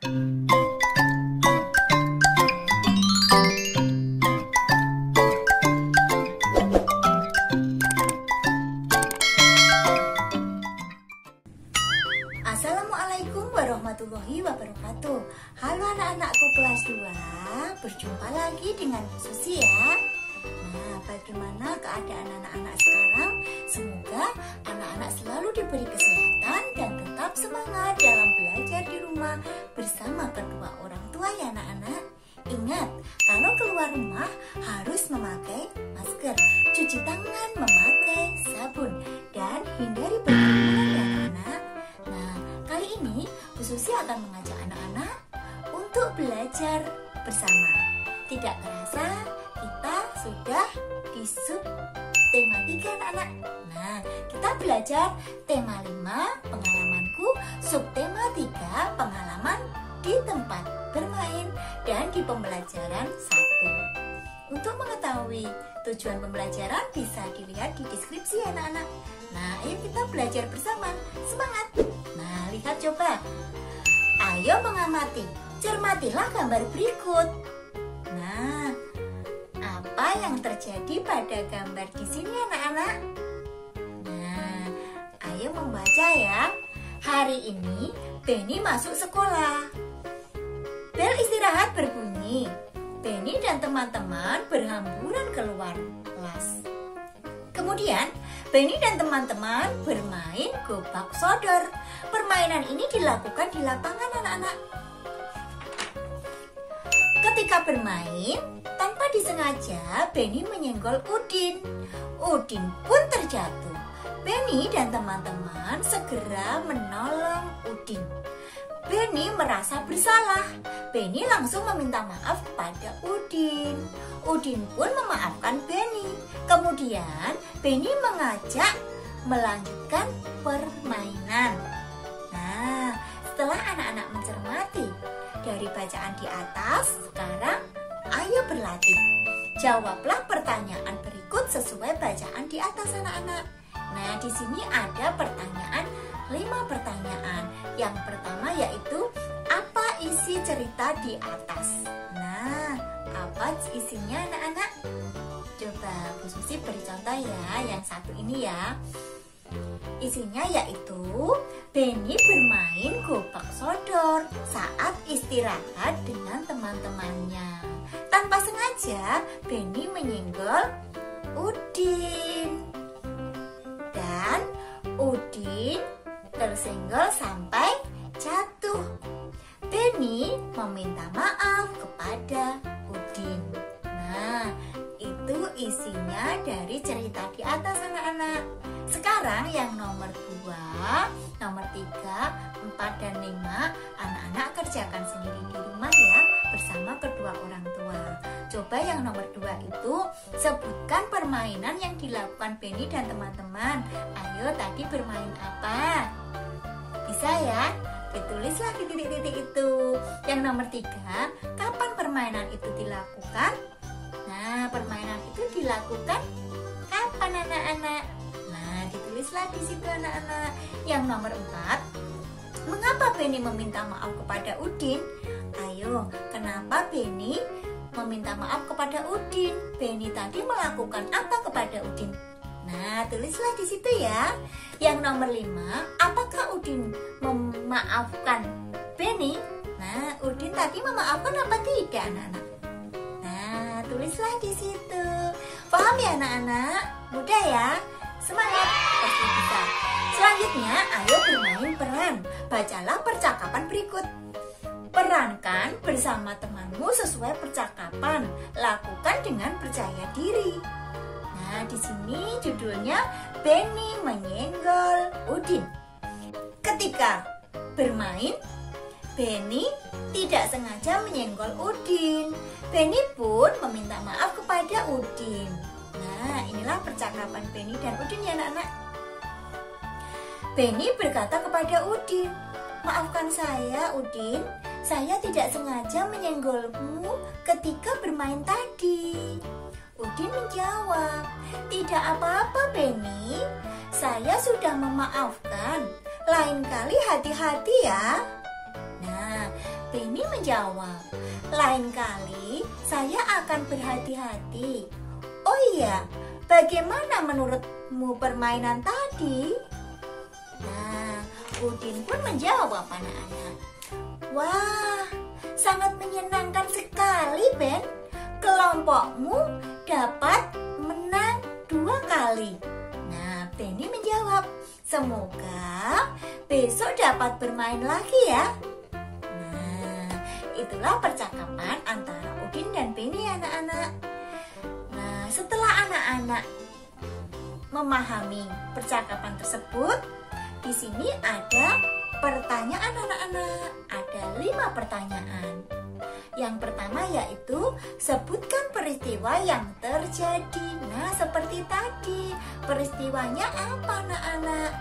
Assalamualaikum warahmatullahi wabarakatuh. Halo anak-anakku kelas 2, berjumpa lagi dengan Susi ya. Nah, bagaimana keadaan anak-anak sekarang? Semoga anak-anak selalu diberi kesehatan dan tetap semangat dalam belajar di rumah bersama kedua orang tua ya anak-anak. Ingat, kalau keluar rumah harus memakai masker, cuci tangan memakai sabun, dan hindari berkerumun ya anak-anak. Nah, kali ini Bu Susi akan mengajak anak-anak untuk belajar bersama. Tidak terasa kita sudah di sub tema 3 anak-anak. Nah, kita belajar tema 5 pengalamanku, sub tema 3 pengalaman di tempat bermain, dan di pembelajaran 1. Untuk mengetahui tujuan pembelajaran bisa dilihat di deskripsi ya anak-anak. Nah, ayo kita belajar bersama. Semangat! Nah, lihat coba. Ayo mengamati. Cermatilah gambar berikut. Nah, apa yang terjadi pada gambar di sini anak-anak? Nah, ayo membaca ya. Hari ini Benny masuk sekolah. Bel istirahat berbunyi. Benny dan teman-teman berhamburan keluar kelas. Kemudian, Benny dan teman-teman bermain gobak sodor. Permainan ini dilakukan di lapangan anak-anak. Ketika bermain, tanpa disengaja Benny menyenggol Udin. Udin pun terjatuh. Benny dan teman-teman segera menolong Udin. Benny merasa bersalah. Benny langsung meminta maaf kepada Udin. Udin pun memaafkan Benny. Kemudian Benny mengajak melanjutkan permainan. Nah, setelah anak-anak mencermati dari bacaan di atas, sekarang ayo berlatih. Jawablah pertanyaan berikut sesuai bacaan di atas anak-anak. Nah, di sini ada pertanyaan, 5 pertanyaan. Yang pertama yaitu, apa isi cerita di atas? Nah, apa isinya anak-anak? Coba Bu Susi beri contoh ya, yang satu ini ya. Isinya yaitu, Benny bermain gobak sodor saat istirahat dengan teman-temannya. Tanpa sengaja, Benny menyenggol Udin. Dan Udin tersenggol sampai jatuh. Benny meminta maaf kepada Udin. Nah, itu isinya dari cerita di atas anak-anak. Sekarang yang nomor 2, nomor 3, 4, dan 5 anak-anak kerjakan sendiri di rumah ya, bersama kedua orang tua. Coba yang nomor 2 itu sebutkan permainan yang dilakukan Benny dan teman-teman. Ayo, tadi bermain apa? Bisa ya? Ditulislah di titik-titik itu. Yang nomor 3, kapan permainan itu dilakukan? Nah, permainan itu dilakukan kapan anak-anak? Nah, ditulislah di situ anak-anak. Yang nomor 4, mengapa Benny meminta maaf kepada Udin? Ayo, kenapa Benny meminta maaf kepada Udin? Benny tadi melakukan apa kepada Udin? Nah, tulislah di situ ya. Yang nomor 5, apakah Udin memaafkan Benny? Nah, Udin tadi memaafkan apa tidak anak-anak? Nah, tulislah di situ. Paham ya anak-anak? Mudah ya? Semangat, pasti bisa. Selanjutnya, ayo bermain peran. Bacalah percakapan berikut. Perankan bersama temanmu sesuai percakapan. Lakukan dengan percaya diri. Nah, di sini judulnya Benny menyenggol Udin. Ketika bermain, Benny tidak sengaja menyenggol Udin. Benny pun meminta maaf kepada Udin. Nah, inilah percakapan Benny dan Udin ya anak-anak. Benny berkata kepada Udin, maafkan saya Udin, saya tidak sengaja menyenggolmu ketika bermain tadi. Udin menjawab, tidak apa-apa Benny, saya sudah memaafkan, lain kali hati-hati ya. Nah, Penny menjawab, lain kali saya akan berhati-hati. Oh iya, bagaimana menurutmu permainan tadi? Nah, Udin pun menjawab anak-anak. Wah, sangat menyenangkan sekali, Ben. Kelompokmu dapat menang 2 kali. Nah, Penny menjawab, semoga besok dapat bermain lagi ya. Nah, itulah percakapan antara Udin dan Penny anak-anak. Nah, setelah anak-anak memahami percakapan tersebut, di sini ada pertanyaan anak-anak. Ada 5 pertanyaan. Yang pertama yaitu sebutkan peristiwa yang terjadi. Nah, seperti tadi. Peristiwanya apa anak-anak?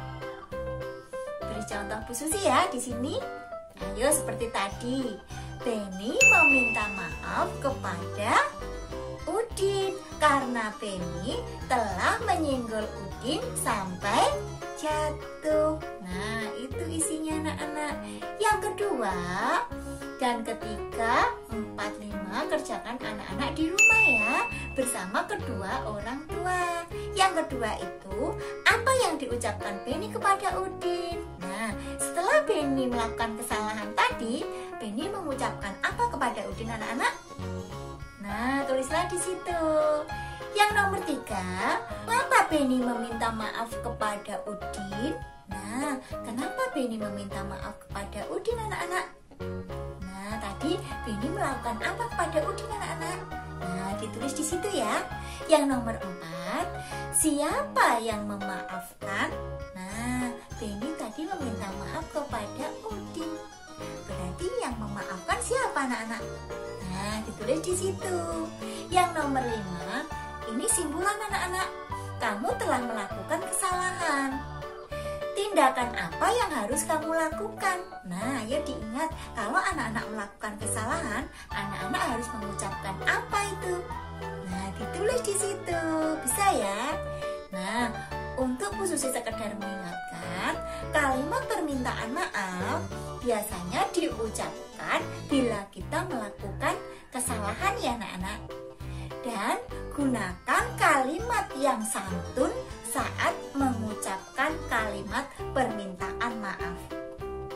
Beri contoh Bu Susi ya di sini. Ayo seperti tadi. Penny meminta maaf kepada Udin karena Penny telah menyenggol Udin sampai jatuh. Nah, itu isinya anak-anak. Yang kedua dan ketiga, 4, 5 kerjakan anak-anak di rumah ya, bersama kedua orang tua. Yang kedua itu, apa yang diucapkan Penny kepada Udin? Nah, setelah Penny melakukan kesalahan tadi, Penny mengucapkan apa kepada Udin anak-anak? Nah, tulislah di situ. Yang nomor 3, kenapa Penny meminta maaf kepada Udin? Nah, kenapa Penny meminta maaf kepada Udin anak-anak? Nah, tadi Penny melakukan apa kepada Udin anak-anak? Nah, ditulis di situ ya. Yang nomor 4, siapa yang memaafkan? Nah, Penny tadi meminta maaf kepada Udin. Berarti yang memaafkan siapa anak-anak? Nah, ditulis di situ. Yang nomor 5, ini simpulan anak-anak. Kamu telah melakukan kesalahan. Tindakan apa yang harus kamu lakukan? Nah, ayo diingat, kalau anak-anak melakukan kesalahan, anak-anak harus mengucapkan apa itu? Nah, ditulis di situ. Bisa ya? Nah, untuk Bu Susi sekedar mengingatkan, kalimat permintaan maaf biasanya diucapkan bila kita melakukan kesalahan ya anak-anak. Dan gunakan kalimat yang santun saat mengucapkan kalimat permintaan maaf.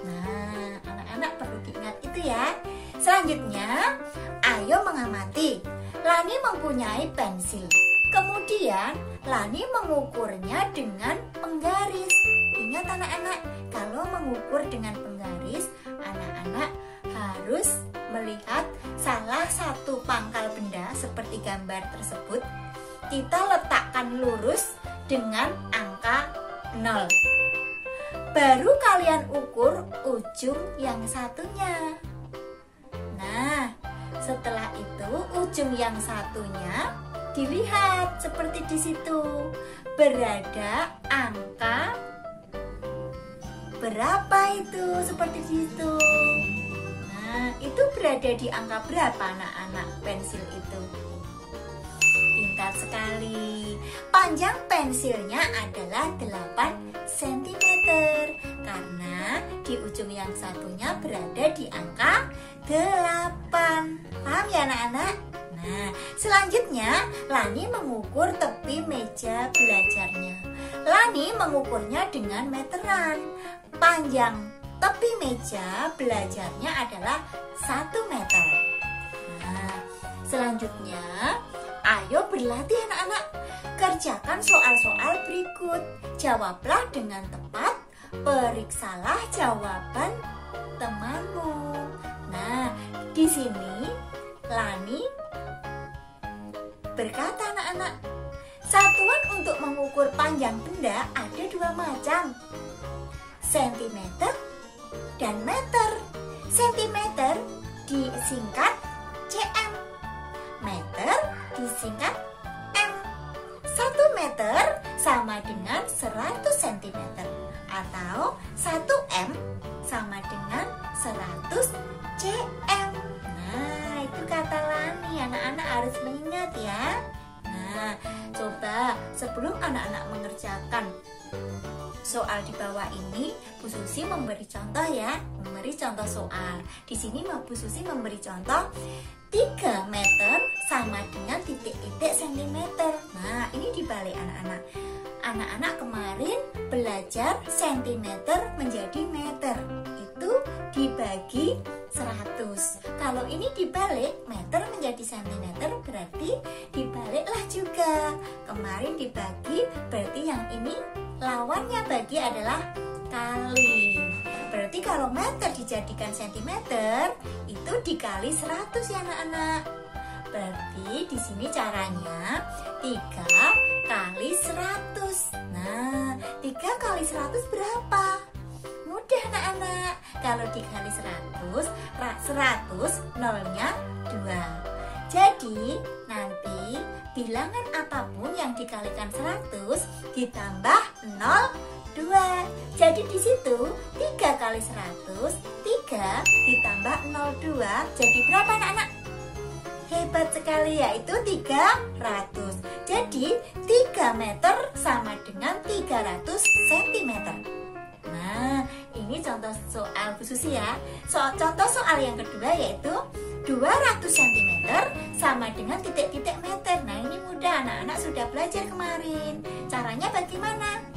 Nah, anak-anak perlu diingat itu ya. Selanjutnya, ayo mengamati. Lani mempunyai pensil. Kemudian, Lani mengukurnya dengan penggaris. Ingat anak-anak, kalau mengukur dengan penggaris, anak-anak harus melihat salah satu pangkal benda seperti gambar tersebut. Kita letakkan lurus dengan angka 0. Baru kalian ukur ujung yang satunya. Nah, setelah itu ujung yang satunya dilihat seperti di situ. Berada angka berapa itu seperti di situ. Nah, itu berada di angka berapa anak-anak pensil itu? Pintar sekali. Panjang pensilnya adalah 8 cm karena di ujung yang satunya berada di angka 8. Paham ya anak-anak? Nah, selanjutnya Lani mengukur tepi meja belajarnya. Lani mengukurnya dengan meteran. Panjang tepi meja belajarnya adalah 1 meter. Nah, selanjutnya ayo berlatih anak-anak. Kerjakan soal-soal berikut. Jawablah dengan tepat. Periksalah jawaban temanmu. Nah, di sini Lani berkata anak-anak, satuan untuk mengukur panjang benda ada 2 macam. Sentimeter dan meter. Sentimeter disingkat cm. Meter disingkat m. 1 meter sama dengan 100 cm atau 1 m sama dengan 100 cm. Nah, itu kata Lani, anak-anak harus mengingat ya. Nah, coba sebelum anak-anak mengerjakan soal di bawah ini, Bu Susi memberi contoh ya. memberi contoh soal. Di sini Bu Susi memberi contoh 3 meter sama dengan titik-titik sentimeter. Nah, ini dibalik anak-anak. Anak-anak kemarin belajar sentimeter menjadi meter. Itu dibagi 100. Kalau ini dibalik meter menjadi sentimeter, berarti dibaliklah juga. Kemarin dibagi, berarti yang ini lawannya bagi adalah kali. Berarti kalau meter dijadikan sentimeter, itu dikali 100 ya anak-anak. Berarti di sini caranya 3 kali 100. Nah, 3 kali 100 berapa? Mudah anak-anak. Kalau dikali 100, 100 nolnya 2. Jadi nanti bilangan apapun yang dikalikan 100 ditambah 0 2. Jadi di situ 3 kali 100, 3 ditambah 02 jadi berapa anak-anak? Hebat sekali, yaitu 300. Jadi 3 meter sama dengan 300 cm. Nah, ini contoh soal Bu Susi ya. Contoh soal yang kedua yaitu 200 cm sama dengan titik-titik meter. Nah, ini mudah, anak-anak sudah belajar kemarin. Caranya bagaimana?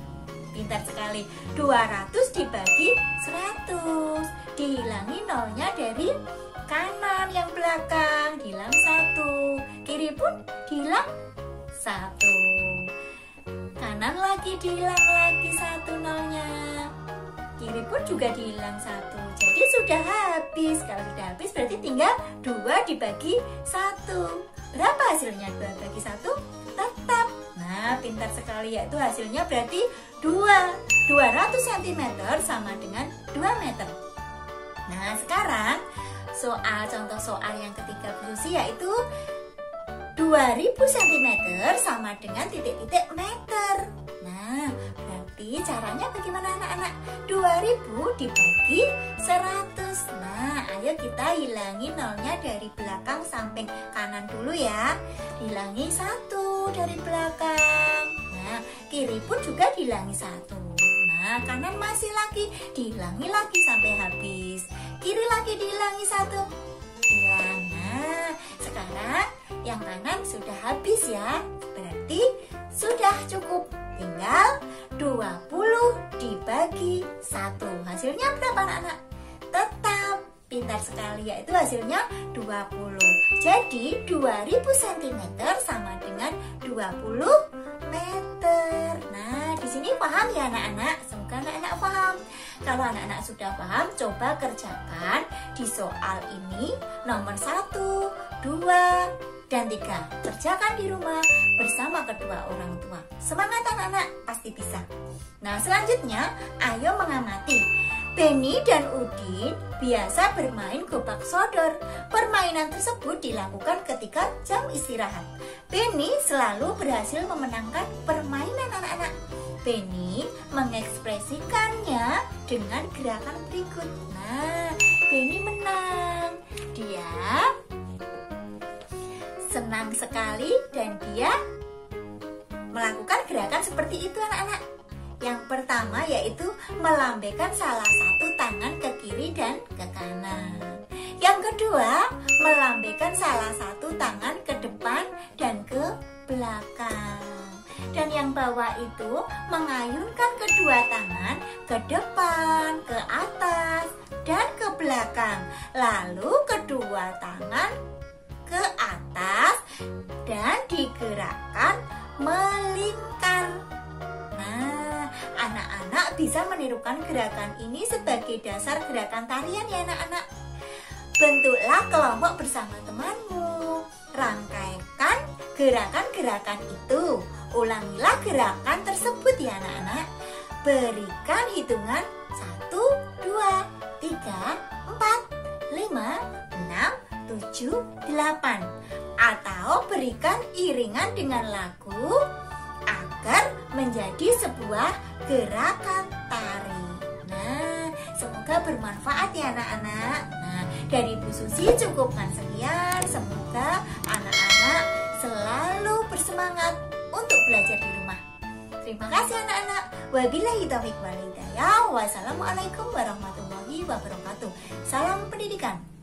Pintar sekali. 200 dibagi 100. Dihilangi nolnya dari kanan yang belakang, dihilang 1. Kiri pun dihilang 1. Kanan lagi dihilang lagi 1 nolnya. Kiri pun juga dihilang 1. Jadi sudah habis. Kalau sudah habis berarti tinggal 2 dibagi 1. Berapa hasilnya 2 bagi 1? Tetap. Nah, pintar sekali, yaitu hasilnya berarti 200 cm sama dengan 2 meter. Nah, sekarang contoh soal yang ketiga Bu Susi yaitu 2000 cm sama dengan titik-titik meter. Nah, berarti caranya bagaimana anak-anak? 2000 dibagi 100. Nah, ayo kita hilangi nolnya dari belakang samping kanan dulu ya. Hilangi 1 dari belakang. Nah, kiri pun juga dihilangi 1. Nah, kanan masih lagi, dihilangi lagi sampai habis. Kiri lagi dihilangi 1. Hilang. Nah, sekarang yang kanan sudah habis ya. Berarti sudah cukup. Tinggal 20 dibagi 1. Hasilnya berapa anak-anak? Tetap. Pintar sekali, yaitu hasilnya 20. Jadi 2000 cm sama dengan 20 meter. Nah, di sini paham ya anak-anak? Semoga anak-anak paham. Kalau anak-anak sudah paham, coba kerjakan di soal ini nomor 1, 2, dan 3. Kerjakan di rumah bersama kedua orang tua. Semangat anak-anak, pasti bisa. Nah, selanjutnya ayo mengamati. Benny dan Udin biasa bermain gobak sodor. Permainan tersebut dilakukan ketika jam istirahat. Benny selalu berhasil memenangkan permainan anak-anak. Benny mengekspresikannya dengan gerakan berikut. Nah, Benny menang. Dia senang sekali dan dia melakukan gerakan seperti itu anak-anak. Yang pertama yaitu melambaikan salah satu tangan ke kiri dan ke kanan. Yang kedua, melambaikan salah satu tangan ke depan dan ke belakang. Dan yang bawah itu mengayunkan kedua tangan ke depan, ke atas, dan ke belakang. Lalu kedua tangan ke atas dan digerakkan melingkar. Nah, anak-anak bisa menirukan gerakan ini sebagai dasar gerakan tarian ya anak-anak. Bentuklah kelompok bersama temanmu. Rangkaikan gerakan-gerakan itu. Ulangilah gerakan tersebut ya anak-anak. Berikan hitungan 1, 2, 3, 4, 5, 6, 7, 8. Atau berikan iringan dengan lagu agar menjadi sebuah gerakan tari. Nah, semoga bermanfaat ya anak-anak. Nah, dari Bu Susi cukupkan sekian. Semoga anak-anak selalu bersemangat untuk belajar di rumah. Terima kasih anak-anak. Wabillahi taufiq wal hidayah. Wassalamualaikum warahmatullahi wabarakatuh. warahmatullahi wabarakatuh. Salam pendidikan.